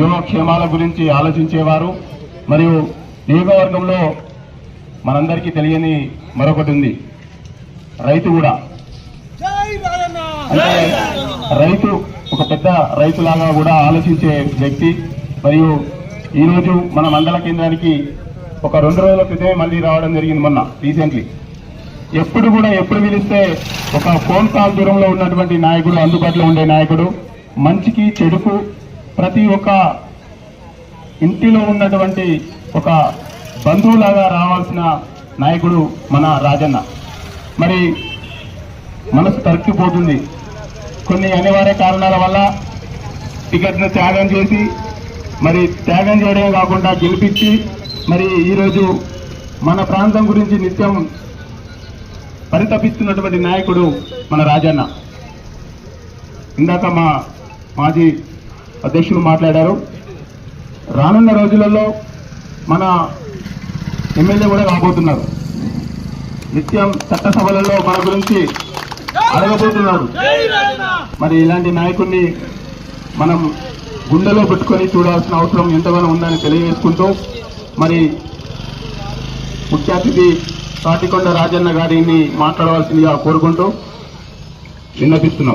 యోగక్షేమాల గురించి ఆలోచించేవారు. మరియు నియోజకవర్గంలో మనందరికీ తెలియని మరొకటి ఉంది, రైతు కూడా. అంటే రైతు ఒక పెద్ద రైతులాగా కూడా ఆలోచించే వ్యక్తి. మరియు ఈరోజు మన మండల కేంద్రానికి ఒక 2 రోజుల క్రితమే మళ్ళీ రావడం జరిగింది, మొన్న రీసెంట్లీ. ఎప్పుడు పిలిస్తే ఒక ఫోన్ కాల్ దూరంలో ఉన్నటువంటి నాయకుడు, అందుబాటులో ఉండే నాయకుడు, మంచికి చెడుకు ప్రతి ఒక్క ఇంటిలో ఉన్నటువంటి ఒక బంధువులాగా రావాల్సిన నాయకుడు మన రాజన్న. మరి మనసు తరక్కిపోతుంది, కొన్ని అనివార్య కారణాల వల్ల టికెట్ను త్యాగం చేసి, మరి త్యాగం చేయడమే కాకుండా గెలిపించి, మరి ఈరోజు మన ప్రాంతం గురించి నిత్యం పరితపిస్తున్నటువంటి నాయకుడు మన రాజన్న. ఇందాక మా మాజీ అధ్యక్షులు మాట్లాడారు, రానున్న రోజులలో మన ఎమ్మెల్యే కూడా కాబోతున్నారు. నిత్యం చట్టసభలలో మన గురించి అడగబోతున్నారు. మరి ఇలాంటి నాయకుడిని మనం గుండెలో పెట్టుకొని చూడాల్సిన అవసరం ఎంతగానో ఉందని తెలియజేసుకుంటూ, మరి ముఖ్య అతిథి తాటికొండ రాజన్న గారిని మాట్లాడవలసిందిగా కోరుకుంటూ విన్నపిస్తున్నాం.